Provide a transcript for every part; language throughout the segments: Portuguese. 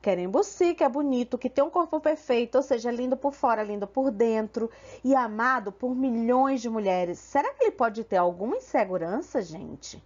Kerem Bürsin, que é bonito, que tem um corpo perfeito, ou seja, lindo por fora, lindo por dentro e amado por milhões de mulheres. Será que ele pode ter alguma insegurança, gente?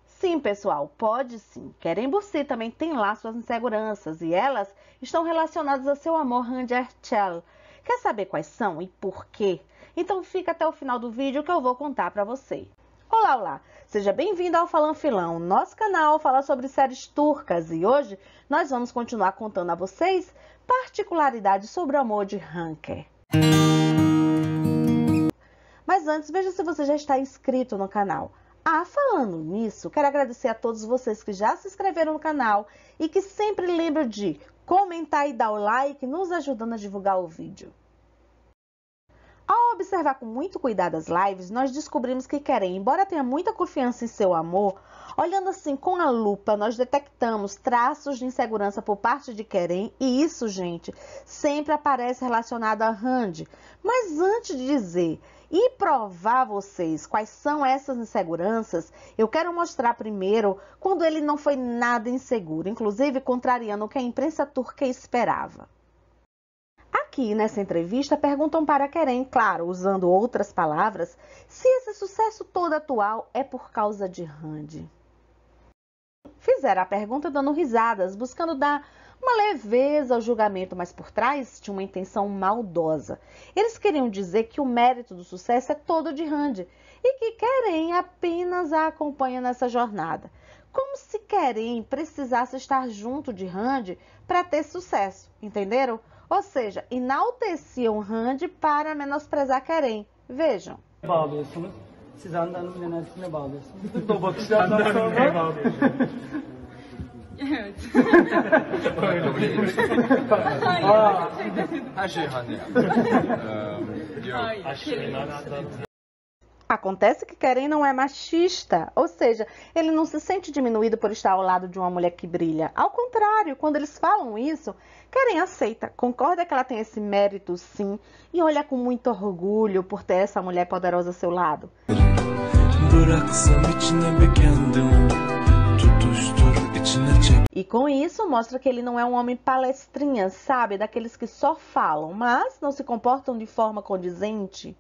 Sim, pessoal, pode sim. Kerem Bürsin também tem lá suas inseguranças e elas estão relacionadas ao seu amor Hande Erçel. Quer saber quais são e por quê? Então fica até o final do vídeo que eu vou contar para você. Olá, olá! Seja bem-vindo ao Falan Filan. Nosso canal fala sobre séries turcas e hoje nós vamos continuar contando a vocês particularidades sobre o amor de Hande. Mas antes, veja se você já está inscrito no canal. Falando nisso, quero agradecer a todos vocês que já se inscreveram no canal e que sempre lembram de comentar e dar o like, nos ajudando a divulgar o vídeo. Ao observar com muito cuidado as lives, nós descobrimos que Kerem, embora tenha muita confiança em seu amor, olhando assim com a lupa, nós detectamos traços de insegurança por parte de Kerem e isso, gente, sempre aparece relacionado a Hande. Mas antes de dizer e provar a vocês quais são essas inseguranças, eu quero mostrar primeiro quando ele não foi nada inseguro, inclusive contrariando o que a imprensa turca esperava. Aqui nessa entrevista perguntam para Kerem, claro, usando outras palavras, se esse sucesso todo atual é por causa de Hande. Fizeram a pergunta dando risadas, buscando dar uma leveza ao julgamento, mas por trás tinha uma intenção maldosa. Eles queriam dizer que o mérito do sucesso é todo de Hande e que Kerem apenas a acompanha nessa jornada. Como se Kerem precisasse estar junto de Hande para ter sucesso, entenderam? Ou seja, enalteciam Hande para menosprezar Kerem. Vejam. Bağlıyorsunuz. Siz Hande Hanım'ın enerjisine bağlıyorsunuz. Bütün o bakışlardan sonra... Evet. Her şey Hande. Acontece que Kerem não é machista, ou seja, ele não se sente diminuído por estar ao lado de uma mulher que brilha. Ao contrário, quando eles falam isso, Kerem aceita, concorda que ela tem esse mérito sim, e olha com muito orgulho por ter essa mulher poderosa ao seu lado. E com isso mostra que ele não é um homem palestrinha, sabe, daqueles que só falam, mas não se comportam de forma condizente.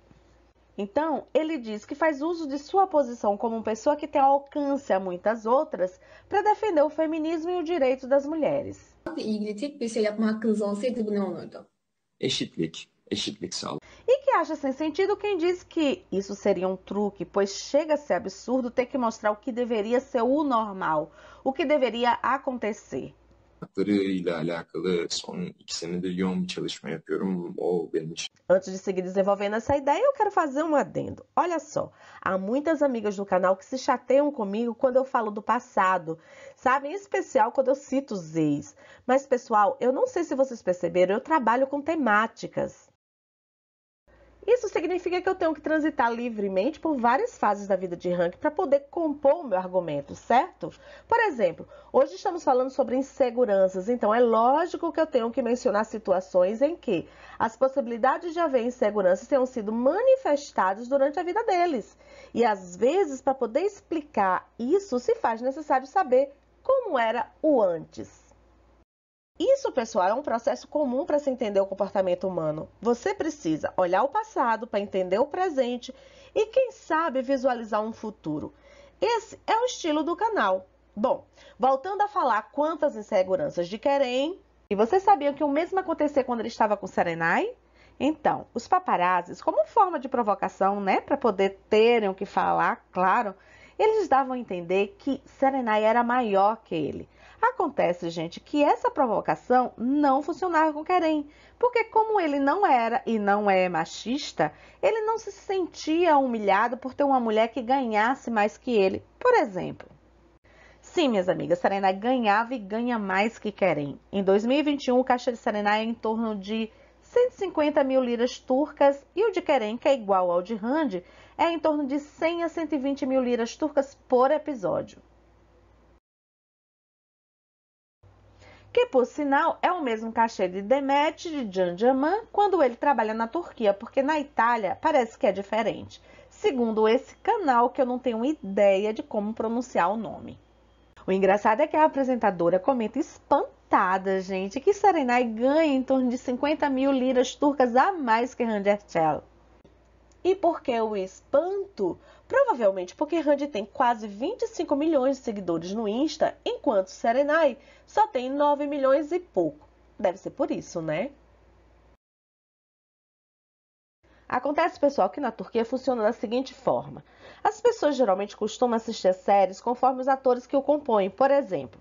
Então, ele diz que faz uso de sua posição como pessoa que tem alcance a muitas outras para defender o feminismo e o direito das mulheres. ilgili tek bir şey yapma hakkınız olsaydı bu ne olurdu? Eşitlik sağlamak. E que acha sem sentido quem diz que isso seria um truque, pois chega a ser absurdo ter que mostrar o que deveria ser o normal, o que deveria acontecer. Ile alakalı son 2 senedir yoğun bir çalışma yapıyorum. O benim için. Antes de seguir desenvolvendo essa ideia, eu quero fazer um adendo. Olha só, há muitas amigas do canal que se chateiam comigo quando eu falo do passado, sabe? Em especial quando eu cito os ex. Mas, pessoal, eu não sei se vocês perceberam, eu trabalho com temáticas. Isso significa que eu tenho que transitar livremente por várias fases da vida de Hande para poder compor o meu argumento, certo? Por exemplo, hoje estamos falando sobre inseguranças, então é lógico que eu tenho que mencionar situações em que as possibilidades de haver inseguranças tenham sido manifestadas durante a vida deles. E às vezes, para poder explicar isso, se faz necessário saber como era o antes. Isso, pessoal, é um processo comum para se entender o comportamento humano. Você precisa olhar o passado para entender o presente e, quem sabe, visualizar um futuro. Esse é o estilo do canal. Bom, voltando a falar quantas inseguranças de Kerem, e vocês sabiam que o mesmo acontecia quando ele estava com Serenay? Então, os paparazzis, como forma de provocação, né, para poder terem o que falar, claro, eles davam a entender que Serenay era maior que ele. Acontece, gente, que essa provocação não funcionava com Kerem, porque como ele não era e não é machista, ele não se sentia humilhado por ter uma mulher que ganhasse mais que ele, por exemplo. Sim, minhas amigas, Serenay ganhava e ganha mais que Kerem. Em 2021, o cachê de Serenay é em torno de 150 mil liras turcas e o de Kerem, que é igual ao de Hande, é em torno de 100 a 120 mil liras turcas por episódio. Que, por sinal, é o mesmo cachê de Demet de Can Yaman quando ele trabalha na Turquia, porque na Itália parece que é diferente. segundo esse canal, que eu não tenho ideia de como pronunciar o nome. O engraçado é que a apresentadora comenta espantada, gente, que Serenay ganha em torno de 50 mil liras turcas a mais que Hande Erçel. E por que o espanto? Provavelmente porque Hande tem quase 25 milhões de seguidores no Insta, enquanto Serenay só tem 9 milhões e pouco. Deve ser por isso, né? Acontece, pessoal, que na Turquia funciona da seguinte forma. As pessoas geralmente costumam assistir as séries conforme os atores que o compõem. Por exemplo,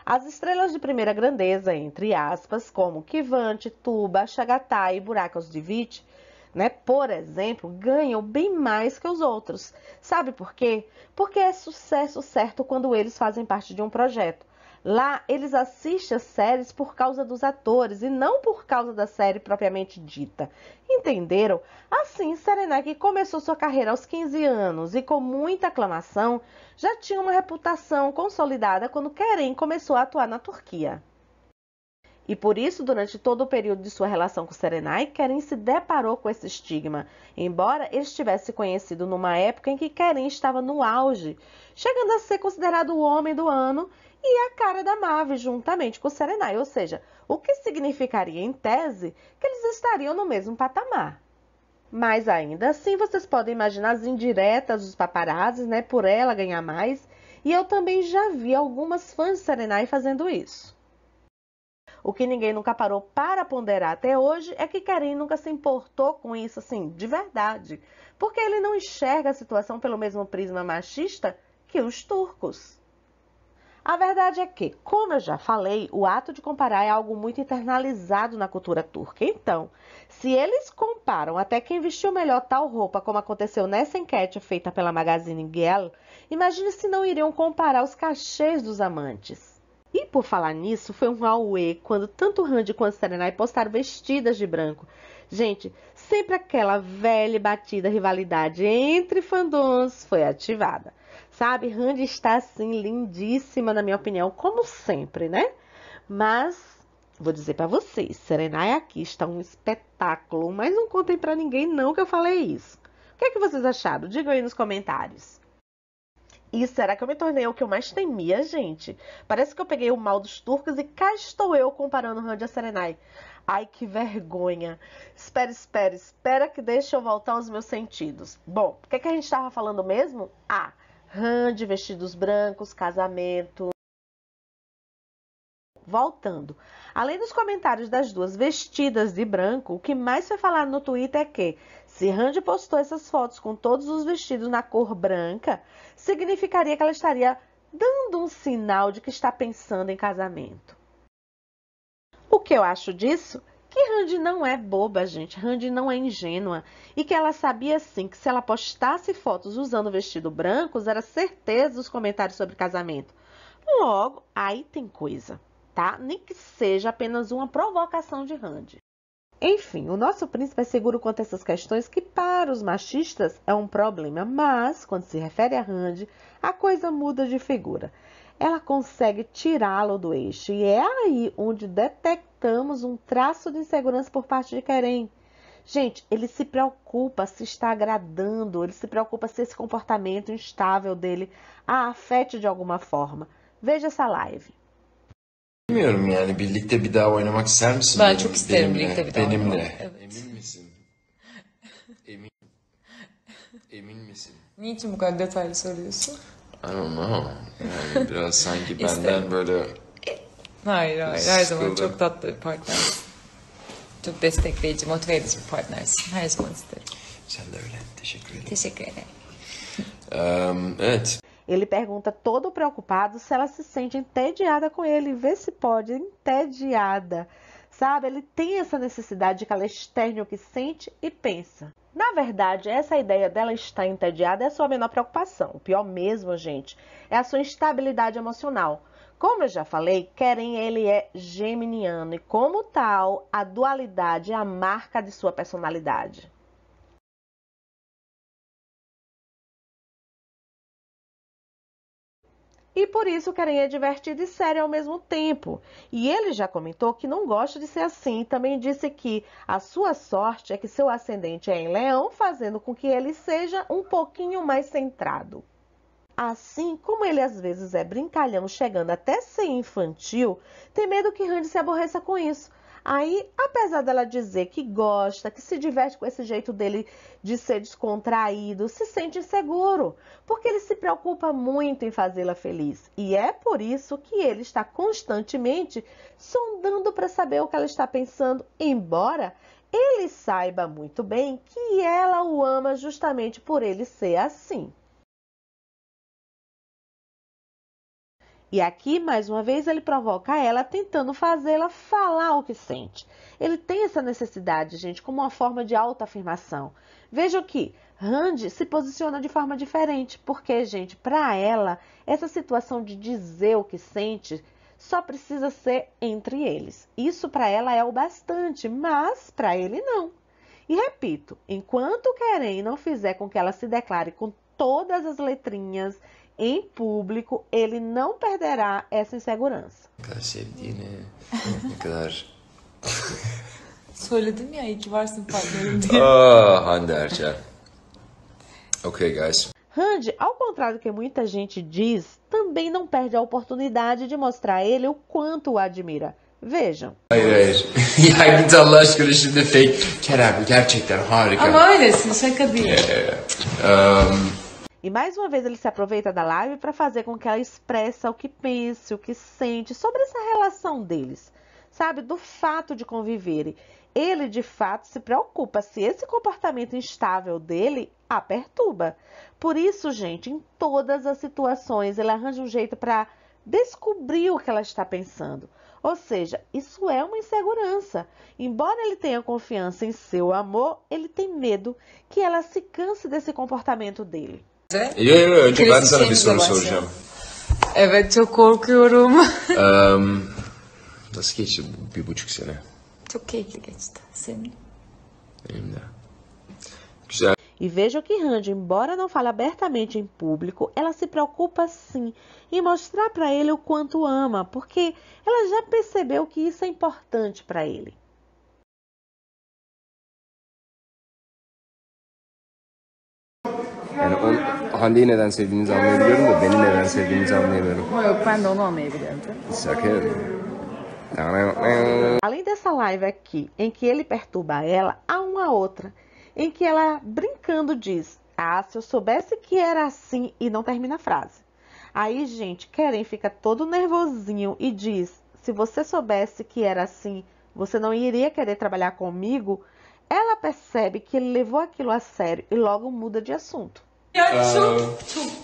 as estrelas de primeira grandeza, entre aspas, como Kıvanç, Tuba, Chagatai e Burak Özçivit, por exemplo, ganham bem mais que os outros. Sabe por quê? Porque é sucesso certo quando eles fazem parte de um projeto. Lá, eles assistem as séries por causa dos atores e não por causa da série propriamente dita. Entenderam? Assim, Serenay, que começou sua carreira aos 15 anos e com muita aclamação, já tinha uma reputação consolidada quando Kerem começou a atuar na Turquia. E por isso, durante todo o período de sua relação com Serenay, Kerem se deparou com esse estigma, embora ele estivesse conhecido numa época em que Kerem estava no auge, chegando a ser considerado o homem do ano e a cara da Mavi juntamente com Serenay, ou seja, o que significaria, em tese, que eles estariam no mesmo patamar. Mas ainda assim, vocês podem imaginar as indiretas dos paparazzis, por ela ganhar mais, e eu também já vi algumas fãs de Serenay fazendo isso. O que ninguém nunca parou para ponderar até hoje é que Kerem nunca se importou com isso, assim, de verdade, porque ele não enxerga a situação pelo mesmo prisma machista que os turcos. A verdade é que, como eu já falei, o ato de comparar é algo muito internalizado na cultura turca. Então, se eles comparam até quem vestiu melhor tal roupa, como aconteceu nessa enquete feita pela Magazine Gel, imagine se não iriam comparar os cachês dos amantes. E por falar nisso, foi um auê quando tanto Hande quanto Serenay postaram vestidas de branco. Gente, sempre aquela velha e batida rivalidade entre fandoms foi ativada. Sabe, Hande está assim lindíssima, na minha opinião, como sempre, Mas, vou dizer pra vocês, Serenay aqui está um espetáculo, mas não contem pra ninguém não que eu falei isso. O que é que vocês acharam? Digam aí nos comentários. E será que eu me tornei o que eu mais temia, gente? Parece que eu peguei o mal dos turcos e cá estou eu comparando Hande a Serenay. Ai, que vergonha. Espera que deixe eu voltar aos meus sentidos. Bom, o que é que a gente estava falando mesmo? Hande, vestidos brancos, casamento. Voltando. Além dos comentários das duas vestidas de branco, o que mais foi falado no Twitter é que, se Hande postou essas fotos com todos os vestidos na cor branca, significaria que ela estaria dando um sinal de que está pensando em casamento. O que eu acho disso? Que Hande não é boba, gente. Hande não é ingênua. E que ela sabia, sim, que se ela postasse fotos usando vestido brancos, era certeza dos comentários sobre casamento. Logo, aí tem coisa, tá? Nem que seja apenas uma provocação de Hande. Enfim, o nosso príncipe é seguro quanto a essas questões que para os machistas é um problema, mas quando se refere a Hande, a coisa muda de figura. Ela consegue tirá-lo do eixo e é aí onde detectamos um traço de insegurança por parte de Kerem. Gente, ele se preocupa se está agradando, ele se preocupa se esse comportamento instável dele a afete de alguma forma. Veja essa live. Bilmiyorum yani birlikte bir daha oynamak ister misin? Ben çok isterim birlikte bir daha benimle. oynamak. Evet. Emin misin? Emin misin? Niçin bu kadar detaylı soruyorsun? I don't know. Yani biraz sanki benden İsterim. böyle Hayır, her zaman Sıkıldım. çok tatlı bir partner. Çok destekleyici, motive edici bir partnersin. Her zaman isterim. sen de öyle. Teşekkür ederim. Teşekkür ederim. Evet. Ele pergunta todo preocupado se ela se sente entediada com ele. Vê se pode, entediada. Sabe, ele tem essa necessidade de que ela externe o que sente e pensa. Na verdade, essa ideia dela estar entediada é a sua menor preocupação. O pior mesmo, gente, é a sua instabilidade emocional. Como eu já falei, Kerem, ele é geminiano e, como tal, a dualidade é a marca de sua personalidade. E por isso o Keren é divertido e sério ao mesmo tempo. E ele já comentou que não gosta de ser assim. Também disse que a sua sorte é que seu ascendente é em Leão, fazendo com que ele seja um pouquinho mais centrado. Assim, como ele às vezes é brincalhão, chegando até ser infantil, tem medo que Randy se aborreça com isso. Aí, apesar dela dizer que gosta, que se diverte com esse jeito dele de ser descontraído, se sente inseguro, porque ele se preocupa muito em fazê-la feliz. E é por isso que ele está constantemente sondando para saber o que ela está pensando, embora ele saiba muito bem que ela o ama justamente por ele ser assim. E aqui, mais uma vez, ele provoca ela, tentando fazê-la falar o que sente. Ele tem essa necessidade, gente, como uma forma de autoafirmação. Veja que Randy se posiciona de forma diferente, porque, gente, para ela, essa situação de dizer o que sente só precisa ser entre eles. Isso para ela é o bastante, mas para ele não. E repito, enquanto o Keren não fizer com que ela se declare com todas as letrinhas em público, ele não perderá essa insegurança. Ne kadar sevdiğini, ne kadar... Söyledim ya, iyi ki varsın partnerim diye. Hande Erçel. Okay, guys. Randy, ao contrário do que muita gente diz, também não perde a oportunidade de mostrar a ele o quanto o admira. Vejam. Hayır. Ya git Allah aşkına şimdi fake. Kerem gerçekten harika. Ama öylesin, şaka değil. E mais uma vez ele se aproveita da live para fazer com que ela expresse o que pensa, o que sente sobre essa relação deles. Sabe, do fato de conviverem. Ele, de fato, se preocupa se esse comportamento instável dele a perturba. Por isso, gente, em todas as situações, ele arranja um jeito para descobrir o que ela está pensando. Ou seja, isso é uma insegurança. Embora ele tenha confiança em seu amor, ele tem medo que ela se canse desse comportamento dele. Yo, önce ben sana bir soru soracağım. Evet, çok korkuyorum. Nasıl geçti bu 1,5 sene? Çok keyifli geçti. Senin? Benim de. Güzel. E veja que Randy, embora não fale abertamente em público, ela se preocupa sim em mostrar para ele o quanto ama, porque ela já percebeu que isso é importante para ele. Yani Hande'yi neden sevdiğinizi anlayabiliyorum da beni neden sevdiğinizi anlayamıyorum. Yok, ben de onu anlayabiliyorum. Sakın. Além dessa live aqui, em que ele perturba ela, há uma outra, em que ela, brincando, diz: "Ah, se eu soubesse que era assim", e não termina a frase. Aí, gente, Keren fica todo nervosinho e diz: "Se você soubesse que era assim, você não iria querer trabalhar comigo?" Ela percebe que ele levou aquilo a sério e logo muda de assunto. Ya çok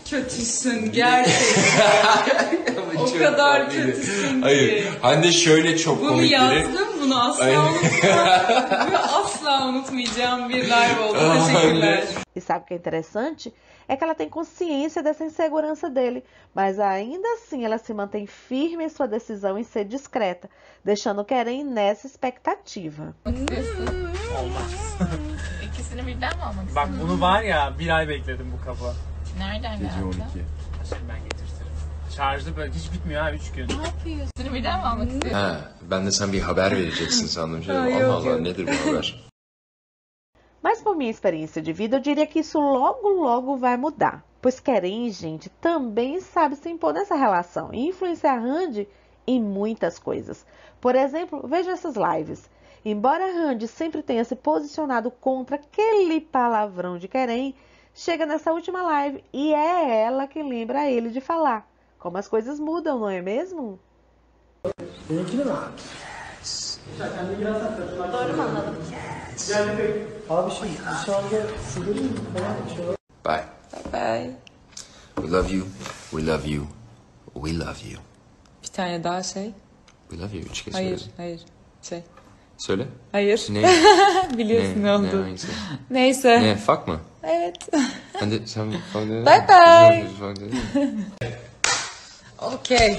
kötüsün gerçekten. O kadar kötüsün ki. Hayır. Hande şöyle çok Bunu komik biri. yazdım, bunu asla unutmam. Bunu asla unutmayacağım bir live oldu. Teşekkürler. E sabe o que é interessante? É que ela tem consciência dessa insegurança dele, mas ainda assim ela se mantém firme em sua decisão em ser discreta, deixando Keren nessa expectativa. İkisini birden mi almak Bak istiyorsun? bunu var ya bir ay bekledim bu kaba. Nereden Gece geldi? 12. Şimdi ben getirtirim. Şarjı böyle hiç bitmiyor ha 3 gün. İkisini birden mi almak istiyorsun? Ha, ben de sen bir haber vereceksin sandım. Allah Allah nedir bu haber? Mas por minha experiência de vida, eu diria que isso logo vai mudar. Pois Keren, gente, também sabe se impor nessa relação e influenciar Randy em muitas coisas. Por exemplo, veja essas lives. Embora Randy sempre tenha se posicionado contra aquele palavrão de Keren, chega nessa última live e é ela que lembra a ele de falar. Como as coisas mudam, não é mesmo? Benimkini mi? Doğru mu anladım? Abi şu dışarıda sigara falan içiyorlar. Bye. Bye. We love you. We love you. We love you. Bir tane daha şey. We love you. 3 kez Hayır, söyledim. hayır. Şey. Söyle. Hayır. Ne? Biliyorsun ne oldu. hangisi? Neyse. Ne? Fuck mı? Evet. Hande sen fuck dedin. Bye bye. Fuck dedin. Okay.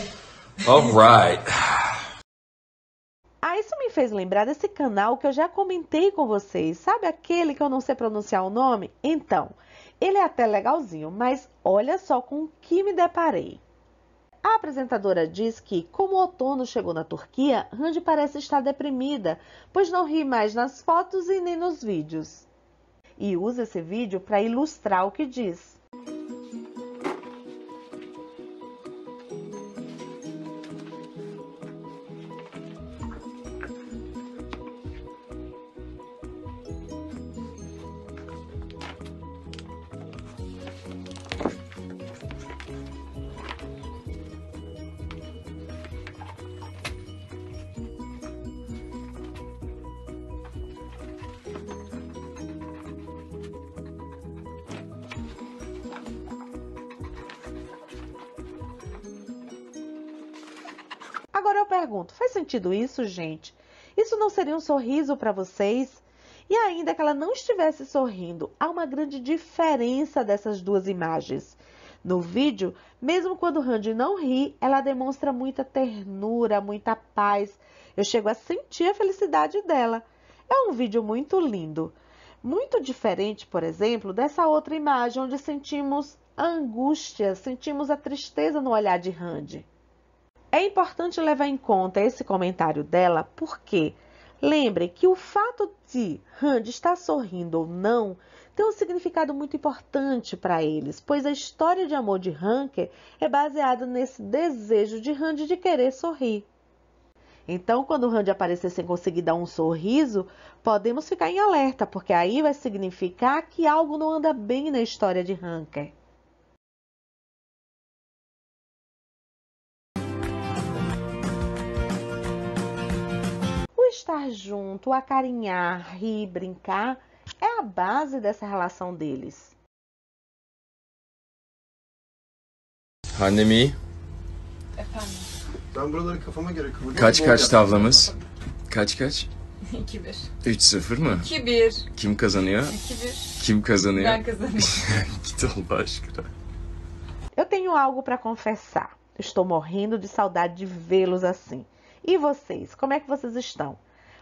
Alright. Ah, isso me fez lembrar desse canal que eu já comentei com vocês. Sabe aquele que eu não sei pronunciar o nome? Então, ele é até legalzinho, mas olha só com o que me deparei. A apresentadora diz que, como o outono chegou na Turquia, Hande parece estar deprimida, pois não ri mais nas fotos e nem nos vídeos. E usa esse vídeo para ilustrar o que diz. Agora eu pergunto, faz sentido isso, gente? Isso não seria um sorriso para vocês? E ainda que ela não estivesse sorrindo, há uma grande diferença dessas duas imagens. No vídeo, mesmo quando Hande não ri, ela demonstra muita ternura, muita paz. Eu chego a sentir a felicidade dela. É um vídeo muito lindo. Muito diferente, por exemplo, dessa outra imagem onde sentimos a angústia, sentimos a tristeza no olhar de Hande. É importante levar em conta esse comentário dela porque, lembrem que o fato de Hande estar sorrindo ou não tem um significado muito importante para eles, pois a história de amor de Hanker é baseada nesse desejo de Hande de querer sorrir. Então, quando Hande aparecer sem conseguir dar um sorriso, podemos ficar em alerta, porque aí vai significar que algo não anda bem na história de Hanker. Estar junto, acarinhar, rir, brincar, é a base dessa relação deles. Annem iyi. Efendim. Ben buraları kafama göre kıvırıyorum. Kaç tavlamız? Kaç? 2-1. 3-0 mı? 2-1. Kim kazanıyor? 2-1. Kim kazanıyor? Ben kazandım. Git Allah aşkına. Eu tenho algo para confessar. Estou morrendo de saudade de vê-los assim. E vocês, como é que vocês estão?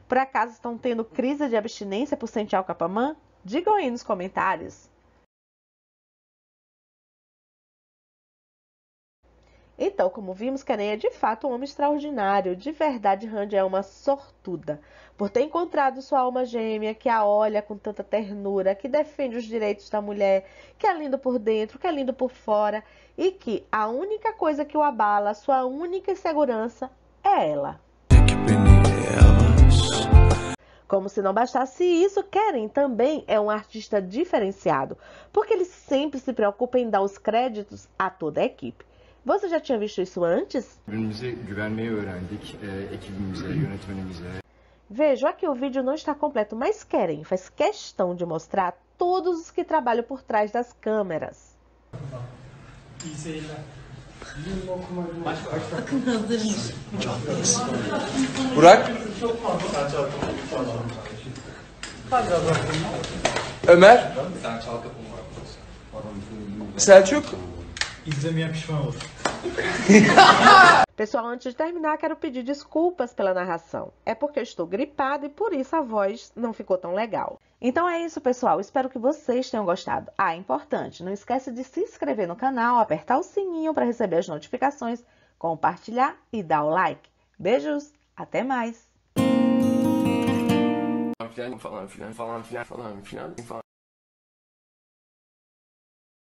Por acaso estão tendo crise de abstinência por sentir alcapamã? Digam aí nos comentários. Então, como vimos, Karen é de fato um homem extraordinário. De verdade, Hande é uma sortuda por ter encontrado sua alma gêmea, que a olha com tanta ternura, que defende os direitos da mulher, que é lindo por dentro, que é lindo por fora e que a única coisa que o abala, sua única insegurança, é ela. Como se não bastasse isso, Karen também é um artista diferenciado, porque ele sempre se preocupa em dar os créditos a toda a equipe. Você já tinha visto isso antes? Birbirimize güvenmeyi öğrendik. Ekibimize, yönetmenimize. Vejo, aqui o vídeo não está completo, mas Karen faz questão de mostrar todos os que trabalham por trás das câmeras. İyi seyirler. Burak. Ömer. Selçuk. İzlemeye pişman olur. Pessoal, antes de terminar, quero pedir desculpas pela narração. É porque eu estou gripada e por isso a voz não ficou tão legal. Então é isso, pessoal. Espero que vocês tenham gostado. Ah, importante, não esquece de se inscrever no canal, apertar o sininho para receber as notificações, compartilhar e dar o like. Beijos, até mais! Falan filan.